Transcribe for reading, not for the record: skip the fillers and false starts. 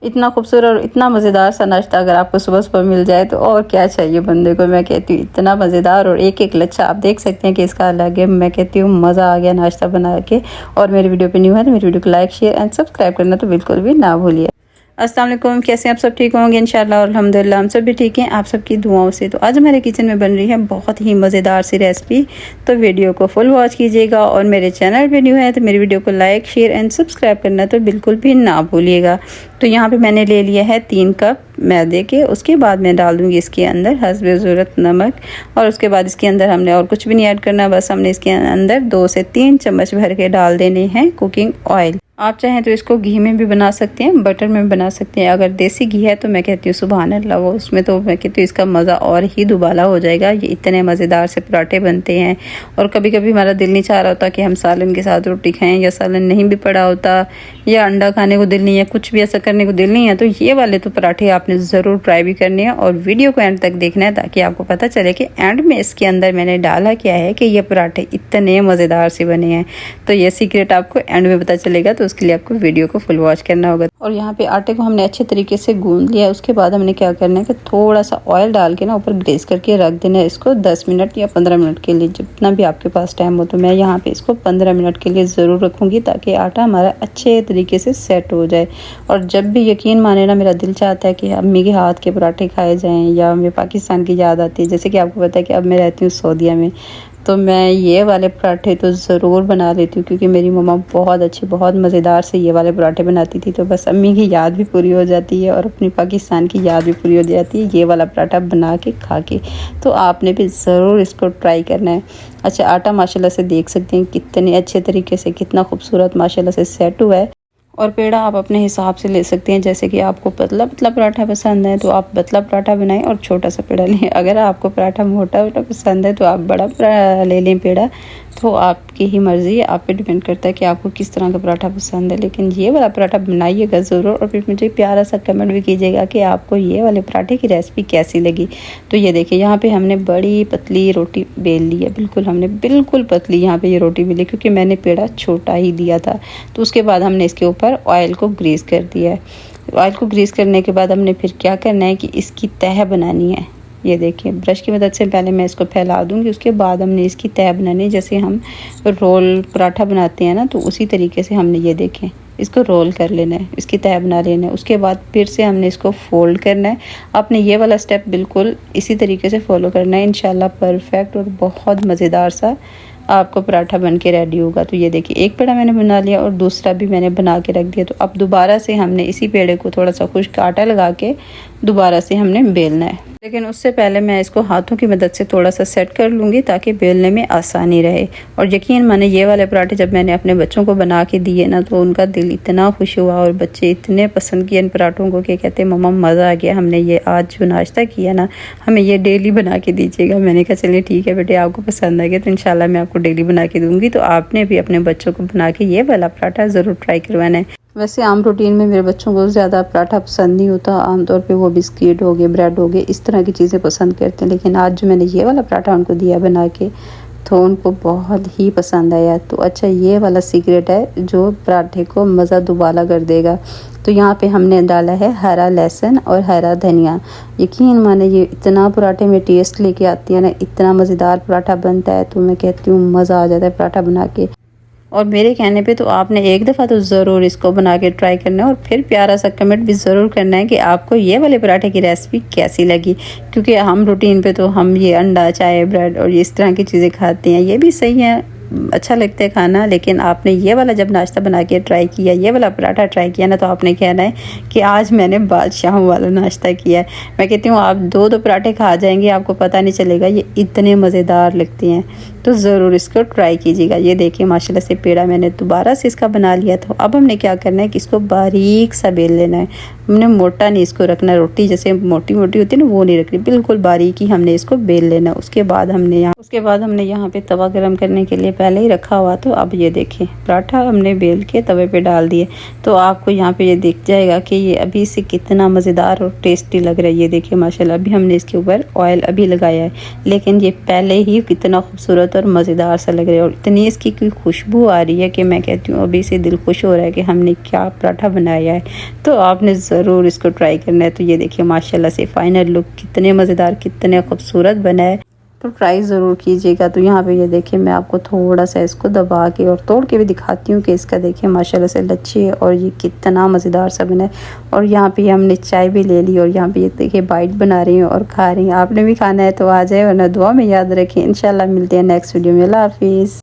इतना खूबसूरत और इतना मज़ेदार सा नाश्ता अगर आपको सुबह सुबह मिल जाए तो और क्या चाहिए बंदे को। मैं कहती हूँ इतना मज़ेदार और एक एक लच्छा आप देख सकते हैं कि इसका अलग है। मैं कहती हूँ मज़ा आ गया नाश्ता बना के। और मेरी वीडियो पे न्यू है तो मेरी वीडियो को लाइक शेयर एंड सब्सक्राइब करना तो बिल्कुल भी ना भूलिए। अस्सलाम वालेकुम, कैसे हैं आप सब? ठीक होंगे इंशाल्लाह और अल्हम्दुलिल्लाह हम सब भी ठीक हैं आप सबकी दुआओं से। तो आज हमारे किचन में बन रही है बहुत ही मज़ेदार सी रेसिपी। तो वीडियो को फुल वॉच कीजिएगा और मेरे चैनल पे न्यू है तो मेरी वीडियो को लाइक शेयर एंड सब्सक्राइब करना तो बिल्कुल भी ना भूलिएगा। तो यहाँ पे मैंने ले लिया है 3 कप मैदे के। उसके बाद मैं डाल दूँगी इसके अंदर हस्बे ज़रूरत नमक और उसके बाद इसके अंदर हमने और कुछ भी नहीं ऐड करना, बस हमने इसके अंदर 2 से 3 चम्मच भर के डाल देने हैं कुकिंग ऑयल। आप चाहें तो इसको घी में भी बना सकते हैं, बटर में भी बना सकते हैं। अगर देसी घी है तो मैं कहती हूँ सुभान अल्लाह, वो उसमें तो मैं कहती हूँ इसका मज़ा और ही दुबाला हो जाएगा। ये इतने मज़ेदार से पराठे बनते हैं। और कभी कभी हमारा दिल नहीं चाह रहा होता कि हम सालन के साथ रोटी खाएं, या सालन नहीं भी पड़ा होता, या अंडा खाने को दिल नहीं है, कुछ भी ऐसा करने को दिल नहीं है, तो ये वाले तो पराठे आपने ज़रूर ट्राई भी करने हैं और वीडियो को एंड तक देखना है ताकि आपको पता चले कि एंड में इसके अंदर मैंने डाला क्या है कि ये पराठे इतने मज़ेदार से बने हैं। तो ये सीक्रेट आपको एंड में पता चलेगा, तो उसके लिए आपको वीडियो को फुल वॉच करना होगा। और यहाँ पे आटे को हमने अच्छे तरीके से गूंद लिया है। उसके बाद हमने क्या करना है कि थोड़ा सा ऑयल डाल के ना ऊपर ग्रेस करके रख देना है इसको 10 मिनट या 15 मिनट के लिए, जितना भी आपके पास टाइम हो। तो मैं यहाँ पे इसको 15 मिनट के लिए ज़रूर रखूँगी ताकि आटा हमारा अच्छे तरीके से सेट हो जाए। और जब भी यकीन माने ना मेरा दिल चाहता है कि अम्मी के हाथ के पराठे खाए जाएँ, या हमें पाकिस्तान की याद आती है, जैसे कि आपको पता है कि अब मैं रहती हूँ सऊदीया में, तो मैं ये वाले पराठे तो ज़रूर बना लेती हूँ क्योंकि मेरी मम्मा बहुत अच्छी बहुत मज़ेदार से ये वाले पराठे बनाती थी। तो बस अम्मी की याद भी पूरी हो जाती है और अपनी पाकिस्तान की याद भी पूरी हो जाती है ये वाला पराठा बना के खा के। तो आपने भी ज़रूर इसको ट्राई करना है। अच्छा, आटा माशाल्लाह से देख सकते हैं कितने अच्छे तरीके से, कितना खूबसूरत माशाल्लाह से सेट हुआ है। और पेड़ा आप अपने हिसाब से ले सकते हैं, जैसे कि आपको पतला पतला पराठा पसंद है तो आप पतला पराठा बनाएं और छोटा सा पेड़ा लें। अगर आपको पराठा मोटा मोटा पसंद है तो आप बड़ा ले लें पेड़ा। तो आपकी ही मर्ज़ी है, आप पे डिपेंड करता है कि आपको किस तरह का पराठा पसंद है। लेकिन ये वाला पराठा बनाइएगा ज़रूर और फिर मुझे प्यारा सा कमेंट भी कीजिएगा कि आपको ये वाले पराठे की रेसिपी कैसी लगी। तो ये देखिए यहाँ पे हमने बड़ी पतली रोटी बेल ली है, बिल्कुल हमने बिल्कुल पतली यहाँ पे ये रोटी बेली क्योंकि मैंने पेड़ा छोटा ही दिया था। तो उसके बाद हमने इसके ऊपर ऑयल को ग्रीस कर दिया है। ऑयल को ग्रीस करने के बाद हमने फिर क्या करना है कि इसकी तह बनानी है। ये देखिए ब्रश की मदद से पहले मैं इसको फैला दूंगी, उसके बाद हमने इसकी तह बनानी है। जैसे हम रोल पराठा बनाते हैं ना, तो उसी तरीके से हमने ये देखें इसको रोल कर लेना है, इसकी तह बना लेना है। उसके बाद फिर से हमने इसको फोल्ड करना है। आपने ये वाला स्टेप बिल्कुल इसी तरीके से फॉलो करना है, इंशाल्लाह परफेक्ट और बहुत मज़ेदार सा आपको पराठा बन के रेडी होगा। तो ये देखिए एक पेड़ा मैंने बना लिया और दूसरा भी मैंने बना के रख दिया। तो अब दोबारा से हमने इसी पेड़े को थोड़ा सा खुश्क आटा लगा के दोबारा से हमने बेलना है। लेकिन उससे पहले मैं इसको हाथों की मदद से थोड़ा सा सेट कर लूँगी ताकि बेलने में आसानी रहे। और यकीन माने ये वाले पराठे जब मैंने अपने बच्चों को बना के दिए ना, तो उनका दिल इतना खुश हुआ और बच्चे इतने पसंद किए इन पराठों को कि कहते मम्मा मज़ा आ गया, हमने ये आज जो नाश्ता किया ना हमें ये डेली बना के दीजिएगा। मैंने कहा चलिए ठीक है बेटे, आपको पसंद आ गया तो इंशाल्लाह मैं आपको डेली बना के दूँगी। तो आपने भी अपने बच्चों को बना के ये वाला पराठा ज़रूर ट्राई करवाना है। वैसे आम रूटीन में मेरे बच्चों को ज़्यादा पराठा पसंद नहीं होता, आमतौर पे वो बिस्किट हो गए, ब्रेड हो गए, इस तरह की चीज़ें पसंद करते हैं। लेकिन आज जो मैंने ये वाला पराठा उनको दिया बना के तो उनको बहुत ही पसंद आया। तो अच्छा, ये वाला सीक्रेट है जो पराठे को मज़ा दुबाला कर देगा। तो यहाँ पे हमने डाला है हरा लहसुन और हरा धनिया। यकीन माने ये इतना पराठे में टेस्ट लेके आती है ना, इतना मज़ेदार पराठा बनता है। तो मैं कहती हूँ मज़ा आ जाता है पराठा बना के। और मेरे कहने पे तो आपने एक दफ़ा तो ज़रूर इसको बना के ट्राई करना है और फिर प्यारा सा कमेंट भी ज़रूर करना है कि आपको ये वाले पराठे की रेसिपी कैसी लगी। क्योंकि हम रूटीन पे तो हम ये अंडा, चाय, ब्रेड और इस तरह की चीज़ें खाते हैं, ये भी सही है, अच्छा लगता है खाना। लेकिन आपने ये वाला जब नाश्ता बना के ट्राई किया, ये वाला पराठा ट्राई किया ना, तो आपने कहना है कि आज मैंने बादशाहों वाला नाश्ता किया है। मैं कहती हूँ आप 2 पराठे खा जाएंगे, आपको पता नहीं चलेगा, ये इतने मज़ेदार लगते हैं। तो ज़रूर इसको ट्राई कीजिएगा। ये देखिए माशाल्लाह से पेड़ा मैंने दोबारा से इसका बना लिया था। अब हमने क्या करना है कि इसको बारीक सा बेल लेना है। हमने मोटा नहीं इसको रखना, रोटी जैसे मोटी मोटी होती है ना वो नहीं रखनी, बिल्कुल बारीक ही हमने इसको बेल लेना। उसके बाद हमने यहाँ पे तवा गरम करने के लिए पहले ही रखा हुआ। तो अब ये देखें पराठा हमने बेल के तवे पे डाल दिए। तो आपको यहाँ पे ये दिख जाएगा कि ये अभी से कितना मज़ेदार और टेस्टी लग रहा है। ये देखिए माशाल्लाह अभी हमने इसके ऊपर ऑयल अभी लगाया है, लेकिन ये पहले ही कितना खूबसूरत और मज़ेदार सा लग रहा है। और इतनी इसकी खुशबू आ रही है कि मैं कहती हूँ अभी से दिल खुश हो रहा है कि हमने क्या पराठा बनाया है। तो आपने ज़रूर इसको ट्राई करना है। तो ये देखिए माशाल्लाह से फाइनल लुक कितने मज़ेदार कितने खूबसूरत बना है, तो ट्राई ज़रूर कीजिएगा। तो यहाँ पे ये देखिए मैं आपको थोड़ा सा इसको दबा के और तोड़ के भी दिखाती हूँ कि इसका देखिए माशाल्लाह से लच्छी है और ये कितना मज़ेदार सा बना है। और यहाँ पे हमने चाय भी ले ली और यहाँ पे ये देखिए बाइट बना रही हूँ और खा रही हूँ। आपने भी खाना है तो आ जाए, वरना दुआ में याद रखें। इंशाल्लाह मिलते हैं नेक्स्ट वीडियो में। अल्लाह हाफिज़।